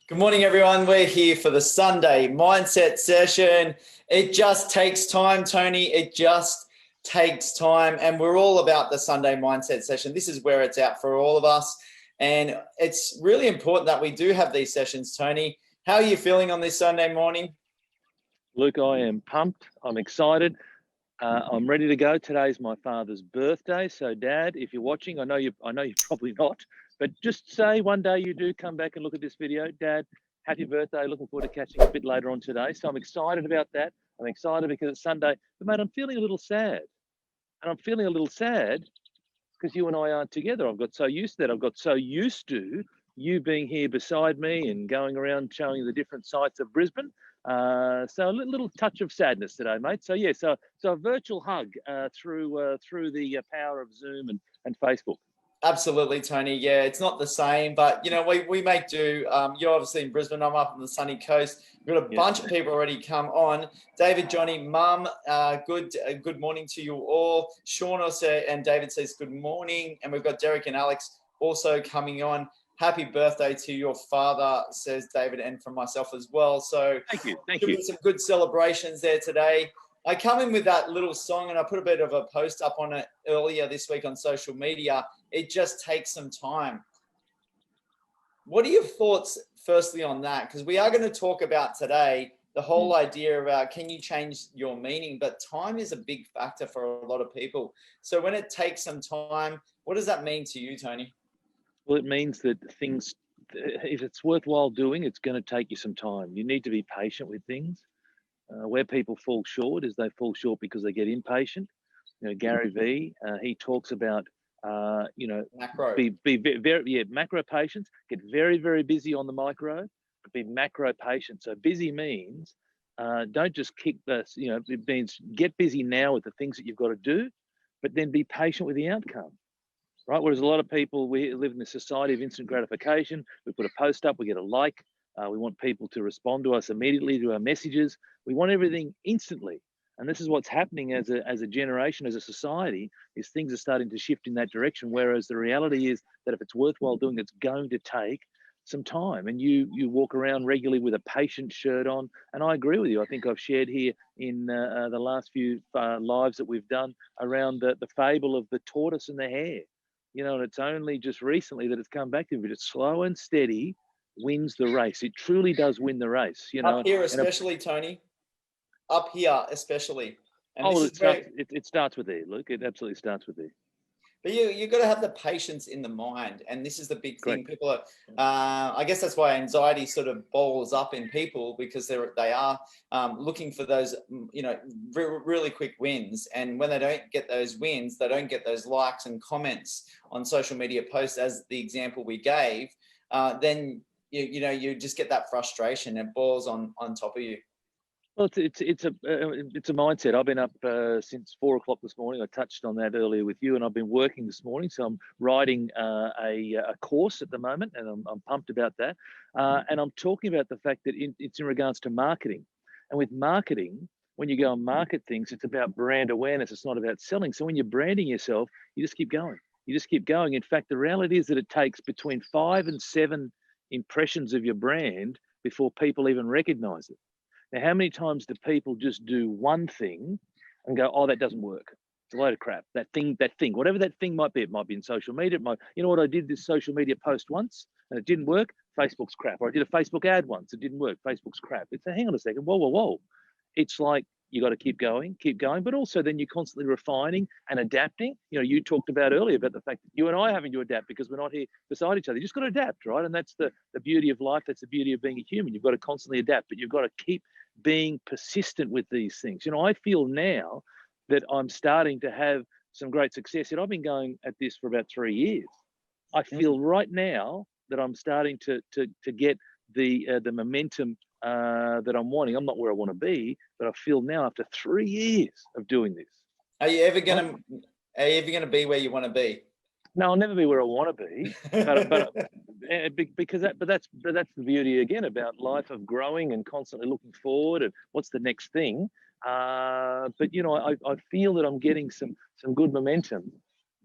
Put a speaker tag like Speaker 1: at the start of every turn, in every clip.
Speaker 1: Good morning, everyone. We're here for the Sunday mindset session. It just takes time, Tony. It just takes time. And we're all about the Sunday mindset session. This is where it's out for all of us. And it's really important that we do have these sessions, Tony. How are you feeling on this Sunday morning?
Speaker 2: Luke, I am pumped. I'm excited. I'm ready to go. Today's my father's birthday. So, Dad, if you're watching, I know you're probably not, but just say one day you do come back and look at this video. Dad, happy birthday. Looking forward to catching a bit later on today. So I'm excited about that. I'm excited because it's Sunday. But, mate, I'm feeling a little sad. And I'm feeling a little sad because you and I aren't together. I've got so used to that. I've got so used to you being here beside me and going around showing you the different sites of Brisbane. So a little touch of sadness today, mate. So yeah, so a virtual hug through the power of Zoom and Facebook.
Speaker 1: Absolutely, Tony. Yeah, it's not the same, but you know, we make do. You're obviously in Brisbane. I'm up on the sunny coast. We've got a bunch of people already come on. David, Johnny, Mum, good morning to you all. Sean also and David says good morning, and we've got Derek and Alex also coming on. Happy birthday to your father, says David, and from myself as well. So
Speaker 2: thank you.
Speaker 1: Some good celebrations there today. I come in with that little song, and I put a bit of a post up on it earlier this week on social media. It just takes some time. What are your thoughts firstly on that? Because we are going to talk about today the whole idea about can you change your meaning, but time is a big factor for a lot of people. So when it takes some time, what does that mean to you, Tony?
Speaker 2: Well, it means that things, if it's worthwhile doing, it's going to take you some time. You need to be patient with things. Where people fall short is they fall short because they get impatient. You know, Gary V, he talks about,
Speaker 1: macro.
Speaker 2: Be very macro patience. Get very, very busy on the micro, but be macro patient. So busy means don't just kick this. You know, it means get busy now with the things that you've got to do, but then be patient with the outcome. Right. Whereas a lot of people, we live in a society of instant gratification. We put a post up, we get a like. We want people to respond to us immediately to our messages. We want everything instantly. And this is what's happening as a generation, as a society, is things are starting to shift in that direction. Whereas the reality is that if it's worthwhile doing, it's going to take some time. And you walk around regularly with a patient shirt on. And I agree with you. I think I've shared here in the last few lives that we've done around the fable of the tortoise and the hare. You know, and it's only just recently that it's come back to me, but it's slow and steady wins the race. It truly does win the race. You know,
Speaker 1: up here especially, Tony. Up here especially.
Speaker 2: And it starts with there, Luke. It absolutely starts with there.
Speaker 1: But you've got to have the patience in the mind, and this is the big thing. People are, I guess that's why anxiety sort of balls up in people, because they are looking for those, you know, really quick wins. And when they don't get those wins, they don't get those likes and comments on social media posts, as the example we gave. Then you just get that frustration. It balls on top of you.
Speaker 2: Well, it's a mindset. I've been up since 4 o'clock this morning. I touched on that earlier with you, and I've been working this morning. So I'm writing a course at the moment, and I'm pumped about that. And I'm talking about the fact that it's in regards to marketing. And with marketing, when you go and market things, it's about brand awareness. It's not about selling. So when you're branding yourself, you just keep going. You just keep going. In fact, the reality is that it takes between 5 and 7 impressions of your brand before people even recognize it. Now, how many times do people just do one thing and go, oh, that doesn't work? It's a load of crap. That thing, whatever that thing might be. It might be in social media. You know what? I did this social media post once and it didn't work. Facebook's crap. Or I did a Facebook ad once. It didn't work. Facebook's crap. It's hang on a second. Whoa. It's like you got to keep going. But also then you're constantly refining and adapting. You know, you talked about earlier about the fact that you and I are having to adapt because we're not here beside each other. You just got to adapt, right? And that's the beauty of life. That's the beauty of being a human. You've got to constantly adapt, but you've got to keep being persistent with these things. You know, I feel now that I'm starting to have some great success. And I've been going at this for about 3 years. I feel right now that I'm starting to get the momentum that I'm wanting. I'm not where I want to be, but I feel now after 3 years of doing this.
Speaker 1: Are you ever going to be where you want to be?
Speaker 2: No, I'll never be where I want to be, but that's the beauty again about life of growing and constantly looking forward and what's the next thing. But you know, I feel that I'm getting some good momentum,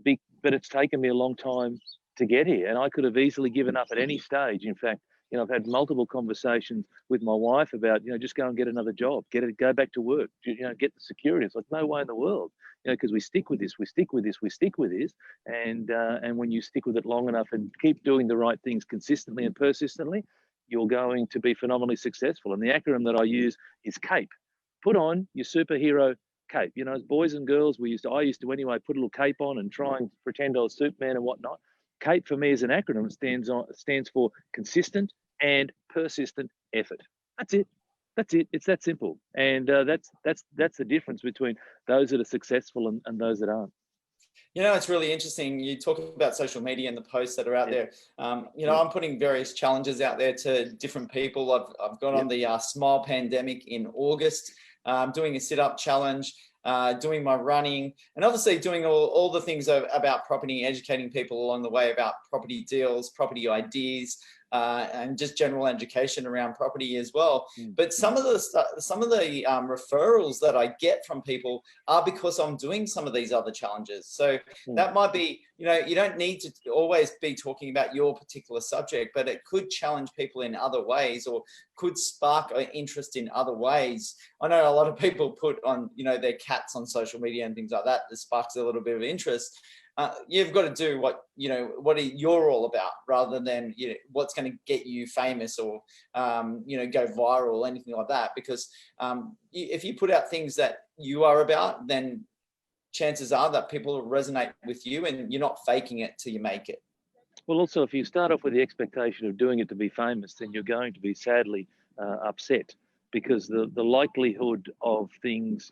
Speaker 2: but it's taken me a long time to get here, and I could have easily given up at any stage. In fact, You know, I've had multiple conversations with my wife about, just go and get another job, go back to work, get the security. It's like, no way in the world, because we stick with this, we stick with this, we stick with this. And when you stick with it long enough and keep doing the right things consistently and persistently, you're going to be phenomenally successful. And the acronym that I use is CAPE. Put on your superhero cape. As boys and girls, I used to anyway, put a little cape on and try and pretend I was Superman and whatnot. CAPE for me as an acronym stands for consistent and persistent effort. That's it. It's that simple. And that's the difference between those that are successful and those that aren't.
Speaker 1: It's really interesting. You talk about social media and the posts that are out there. I'm putting various challenges out there to different people. I've got on the Smile Pandemic in August, doing a sit-up challenge, doing my running, and obviously doing all the things about property, educating people along the way about property deals, property ideas, and just general education around property as well. But some of the referrals that I get from people are because I'm doing some of these other challenges. So that might be, you don't need to always be talking about your particular subject, but it could challenge people in other ways or could spark interest in other ways. I know a lot of people put on, their cats on social media and things like that. That sparks a little bit of interest. You've got to do what you're all about, rather than what's going to get you famous or go viral or anything like that. Because if you put out things that you are about, then chances are that people will resonate with you, and you're not faking it till you make it.
Speaker 2: Well, also, if you start off with the expectation of doing it to be famous, then you're going to be sadly upset, because the likelihood of things,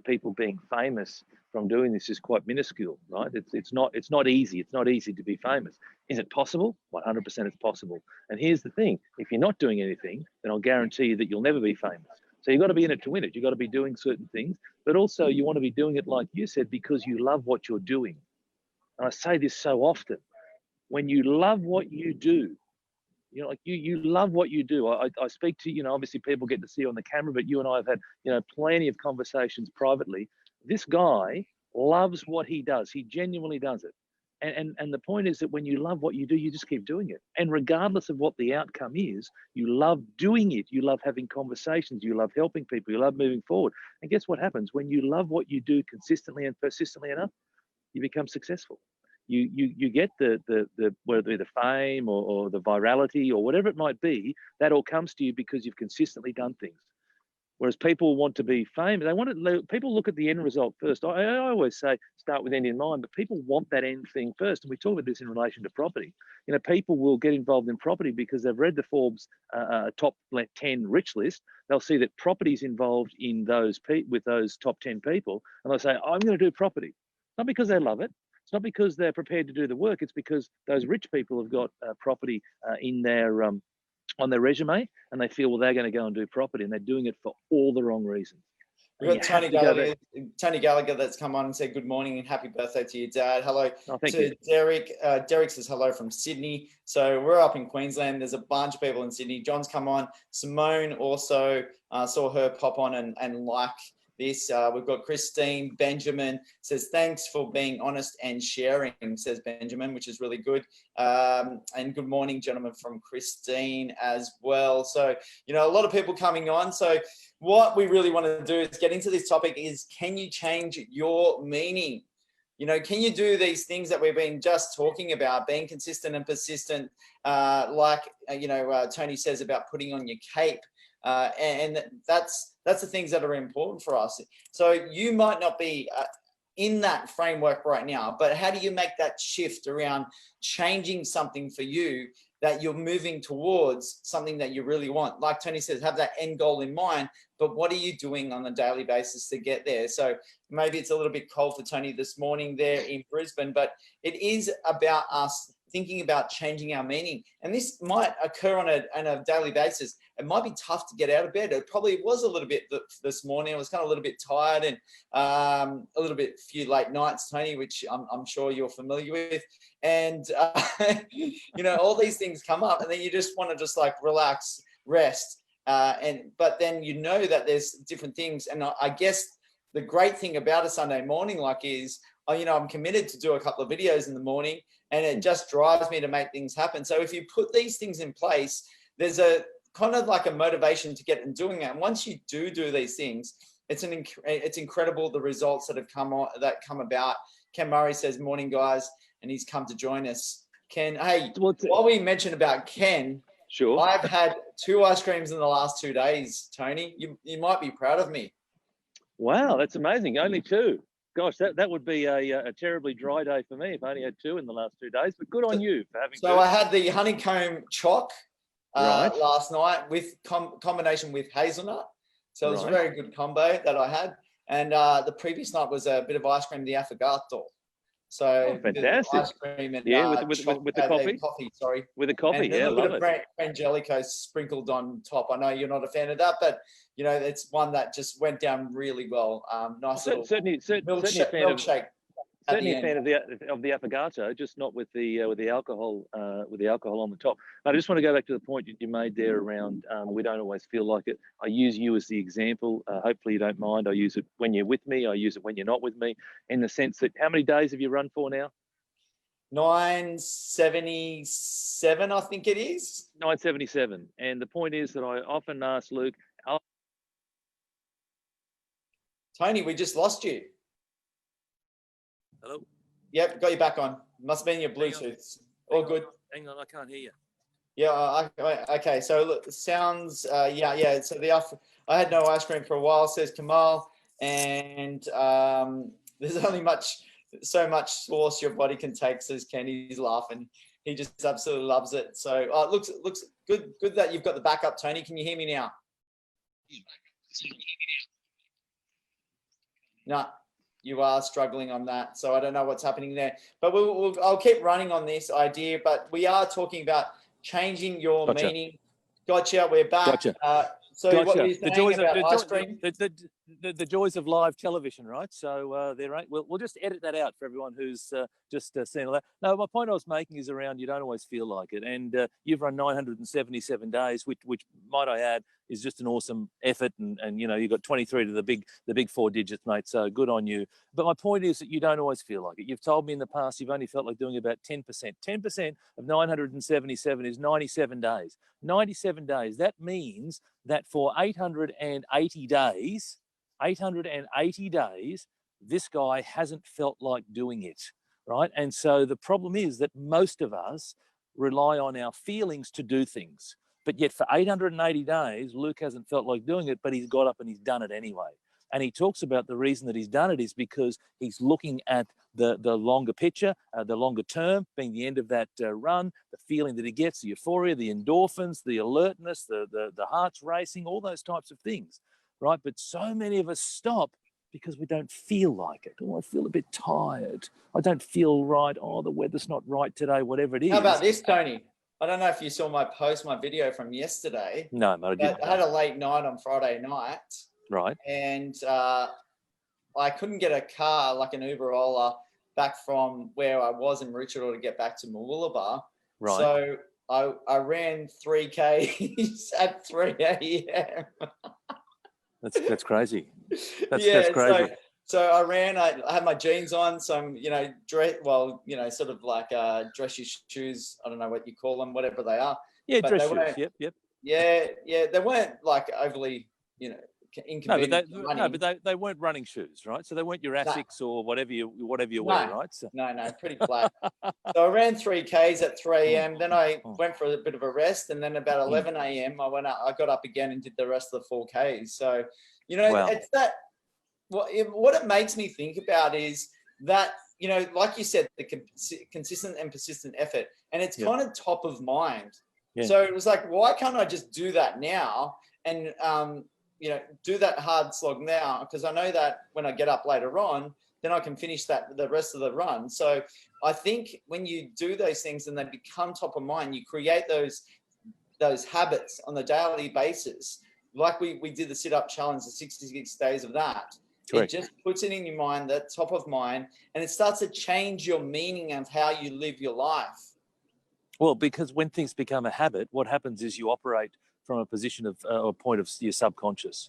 Speaker 2: people being famous from doing this is quite minuscule, right? It's not easy. It's not easy to be famous. Is it possible? 100% it's possible. And here's the thing: if you're not doing anything, then I'll guarantee you that you'll never be famous. So you've got to be in it to win it. You've got to be doing certain things, but also you want to be doing it, like you said, because you love what you're doing. And I say this so often: when you love what you do, you love what you do. I speak to, obviously people get to see you on the camera, but you and I have had, plenty of conversations privately. This guy loves what he does. He genuinely does it. And the point is that when you love what you do, you just keep doing it. And regardless of what the outcome is, you love doing it. You love having conversations. You love helping people. You love moving forward. And guess what happens? When you love what you do consistently and persistently enough, you become successful. You get the whether it be the fame or the virality or whatever it might be, that all comes to you because you've consistently done things. Whereas people want to be famous, people look at the end result first. I always say start with end in mind, but people want that end thing first. And we talk about this in relation to property. People will get involved in property because they've read the Forbes top 10 rich list. They'll see that property's involved in with those top 10 people, and they'll say, I'm going to do property. Not because they love it. It's not because they're prepared to do the work. It's because those rich people have got property in their on their resume, and they feel, well, they're going to go and do property, and they're doing it for all the wrong reasons.
Speaker 1: We've got Tony Gallagher that's come on and said good morning and happy birthday to your dad. Hello to Derek. Derek says hello from Sydney. So we're up in Queensland. There's a bunch of people in Sydney. John's come on. Simone also saw her pop on and like this. We've got Christine. Benjamin says thanks for being honest and sharing, says Benjamin, which is really good. And good morning, gentlemen, from Christine as well. So, a lot of people coming on. So what we really want to do is get into this topic is, can you change your meaning? Can you do these things that we've been just talking about, being consistent and persistent, Tony says about putting on your cape, and that's the things that are important for us. So you might not be in that framework right now, but how do you make that shift around changing something for you, that you're moving towards something that you really want? Like Tony says, have that end goal in mind, but what are you doing on a daily basis to get there? So maybe it's a little bit cold for Tony this morning there in Brisbane, but it is about us thinking about changing our meaning. And this might occur on a daily basis. It might be tough to get out of bed. It probably was a little bit this morning. I was kind of a little bit tired and a few late nights, Tony, which I'm sure you're familiar with. And, all these things come up, and then you just want to like relax, rest. But then that there's different things. And I guess the great thing about a Sunday morning is, I'm committed to do a couple of videos in the morning, and it just drives me to make things happen. So if you put these things in place, there's a kind of like a motivation to get and doing it. And once you do these things, it's incredible the results that have come about. Ken Murray says, morning guys, and he's come to join us. Ken, hey, while we mentioned about Ken,
Speaker 2: sure,
Speaker 1: I've had 2 ice creams in the last 2 days, Tony. You might be proud of me.
Speaker 2: Wow, that's amazing. Only 2. Gosh, that would be a terribly dry day for me if I only had 2 in the last 2 days. But good on you for having.
Speaker 1: So
Speaker 2: 2.
Speaker 1: I had the honeycomb choc
Speaker 2: right.
Speaker 1: last night with combination with hazelnut. So it was a very good combo that I had. And the previous night was a bit of ice cream, the affogato. So
Speaker 2: fantastic.
Speaker 1: Ice cream and
Speaker 2: with the coffee.
Speaker 1: Coffee, sorry.
Speaker 2: With the coffee,
Speaker 1: and a little bit of Frangelico sprinkled on top. I know you're not a fan of that, but you know it's one that just went down really well. Nice little
Speaker 2: certainly
Speaker 1: milkshake.
Speaker 2: Certainly a fan of the affogato, just not with the alcohol on the top. I just want to go back to the point you made there around we don't always feel like it. I use you as the example. Hopefully you don't mind. I use it when you're with me. I use it when you're not with me. In the sense that, how many days have you run for now?
Speaker 1: 977, I think it is.
Speaker 2: 977. And the point is that I often ask Luke,
Speaker 1: Tony, we just lost you.
Speaker 2: Hello?
Speaker 1: Yep, got you back on. Must be in your Bluetooth. All good.
Speaker 2: Hang on, I can't hear you.
Speaker 1: Yeah, okay. So look, it sounds, yeah. So I had no ice cream for a while, says Kamal, and there's only so much sauce your body can take, says Ken. He's laughing. He just absolutely loves it. So it looks good that you've got the backup, Tony. Can you hear me now? No. You are struggling on that, so I don't know what's happening there. But I'll keep running on this idea. But we are talking about changing your meaning. Gotcha. We're back.
Speaker 2: Gotcha.
Speaker 1: So what were you saying about ice cream?
Speaker 2: The joys of live television, right? So they're right. We'll just edit that out for everyone who's just seen all that. No, my point I was making is around you don't always feel like it, and you've run 977 days, which might I add is just an awesome effort, and you know you got 23 to the big 4 digits, mate. So good on you. But my point is that you don't always feel like it. You've told me in the past you've only felt like doing about 10%. 10% of 977 is 97 days. 97 days. That means that for 880 days, this guy hasn't felt like doing it, right? And so the problem is that most of us rely on our feelings to do things. But yet for 880 days, Luke hasn't felt like doing it, but he's got up and he's done it anyway. And he talks about the reason that he's done it is because he's looking at the longer picture, the longer term, being the end of that run, the feeling that he gets, the euphoria, the endorphins, the alertness, the heart's racing, all those types of things, right? But so many of us stop because we don't feel like it. Oh, I feel a bit tired. I don't feel right. Oh, the weather's not right today, whatever it is.
Speaker 1: How about this, Tony? I don't know if you saw my video from yesterday.
Speaker 2: No, I didn't.
Speaker 1: I had a late night on Friday night.
Speaker 2: Right.
Speaker 1: And I couldn't get a car, like an Uber Ola, back from where I was in Maroochydore to get back to Mooloolaba.
Speaker 2: Right.
Speaker 1: So I ran 3Ks at 3 a.m.
Speaker 2: That's crazy. That's crazy.
Speaker 1: So I ran. I had my jeans on, some sort of like dressy shoes. I don't know what you call them, whatever they are.
Speaker 2: Yeah, dress shoes. Yep.
Speaker 1: Yeah. They weren't like overly, inconvenient.
Speaker 2: But they weren't running shoes, right? So they weren't your Asics or whatever you wear, right? So.
Speaker 1: No, pretty flat. So I ran 3Ks at 3 a.m. Then I went for a bit of a rest, and then about 11 a.m. I got up again and did the rest of the 4Ks. So it's that. What it makes me think about is that, like you said, the consistent and persistent effort, and it's kind of top of mind. Yeah. So it was like, why can't I just do that now and, do that hard slog now? Because I know that when I get up later on, then I can finish the rest of the run. So I think when you do those things and they become top of mind, you create those habits on a daily basis. Like we did the sit-up challenge, the 66 days of that. Correct. It just puts it in your mind, that top of mind, and it starts to change your meaning of how you live your life.
Speaker 2: Well, because when things become a habit, what happens is you operate from a position of a point of your subconscious,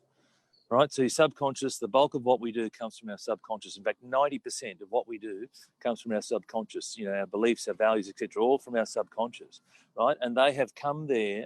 Speaker 2: right? So your subconscious, the bulk of what we do comes from our subconscious. In fact, 90% of what we do comes from our subconscious, our beliefs, our values, etc., all from our subconscious, right? And they have come there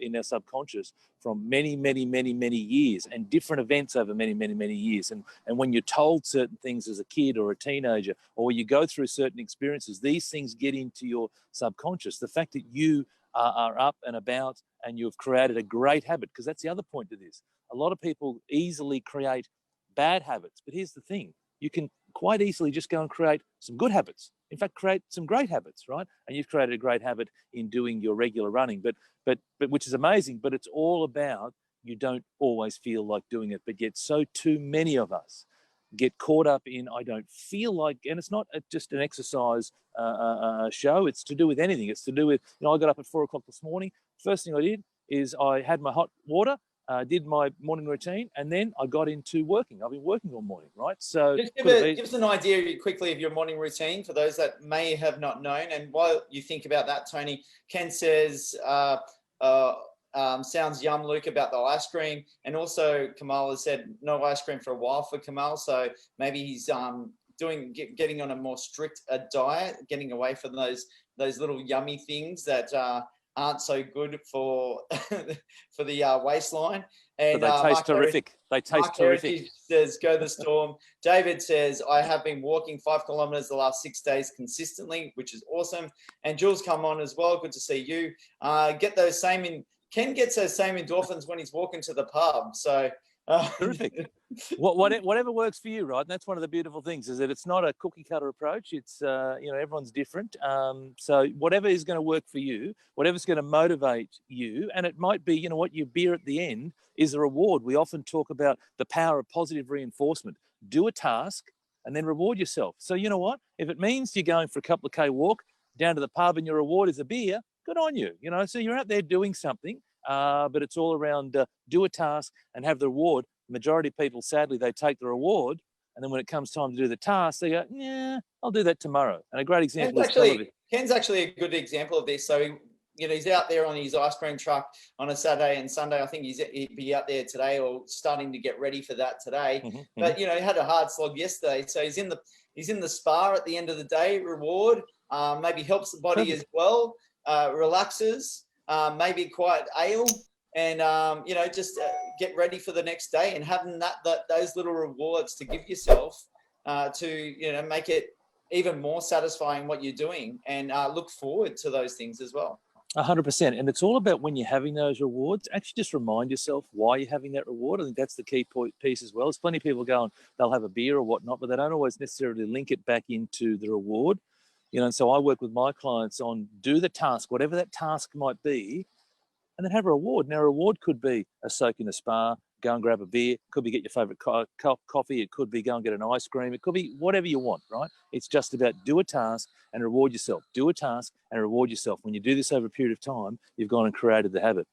Speaker 2: in our subconscious from many, many, many, many years, and different events over many, many, many years. And when you're told certain things as a kid or a teenager, or you go through certain experiences, these things get into your subconscious. The fact that you are up and about and you've created a great habit, because that's the other point to this. A lot of people easily create bad habits, but here's the thing. You can quite easily just go and create some good habits. In fact, create some great habits, right? And you've created a great habit in doing your regular running, but which is amazing, but it's all about you don't always feel like doing it, but yet so too many of us get caught up in, I don't feel like, and it's not just an exercise show, it's to do with anything. It's to do with, I got up at 4 o'clock this morning. First thing I did is I had my hot water, did my morning routine, and then I got into working. I've been working all morning, right? So
Speaker 1: just give us an idea quickly of your morning routine for those that may have not known. And while you think about that, Tony, Ken says, sounds yum, Luke, about the ice cream. And also Kamal has said no ice cream for a while for Kamal. So maybe he's getting on a more strict diet, getting away from those little yummy things that aren't so good for for the waistline. And
Speaker 2: but they taste terrific. They taste terrific.
Speaker 1: Says, go the storm. David says, I have been walking 5 kilometers the last 6 days consistently, which is awesome. And Jules, come on as well. Good to see you. Ken gets those same endorphins when he's walking to the pub. So
Speaker 2: terrific. Whatever works for you, right? And that's one of the beautiful things, is that it's not a cookie cutter approach. It's everyone's different. So whatever is going to work for you, whatever's going to motivate you, and it might be, your beer at the end is a reward. We often talk about the power of positive reinforcement. Do a task and then reward yourself. So you know what? If it means you're going for a couple of K walk down to the pub and your reward is a beer, good on you. So you're out there doing something. But it's all around do a task and have the reward. The majority of people, sadly, they take the reward, and then when it comes time to do the task, they go, yeah, I'll do that tomorrow. And a great example is television.
Speaker 1: Ken's actually a good example of this. So, he's out there on his ice cream truck on a Saturday and Sunday. I think he'd be out there today or starting to get ready for that today.
Speaker 2: Mm-hmm,
Speaker 1: but, he had a hard slog yesterday. So he's in the spa at the end of the day, reward, maybe helps the body as well, relaxes. Maybe quite ale, and just get ready for the next day, and having those little rewards to give yourself to make it even more satisfying what you're doing, and look forward to those things as well.
Speaker 2: 100%. And it's all about, when you're having those rewards, actually just remind yourself why you're having that reward. I think that's the key piece as well. There's plenty of people going, they'll have a beer or whatnot, but they don't always necessarily link it back into the reward. And so I work with my clients on do the task, whatever that task might be, and then have a reward. Now, a reward could be a soak in a spa, go and grab a beer. It could be get your favorite coffee. It could be go and get an ice cream. It could be whatever you want, right? It's just about do a task and reward yourself. Do a task and reward yourself. When you do this over a period of time, you've gone and created the habit.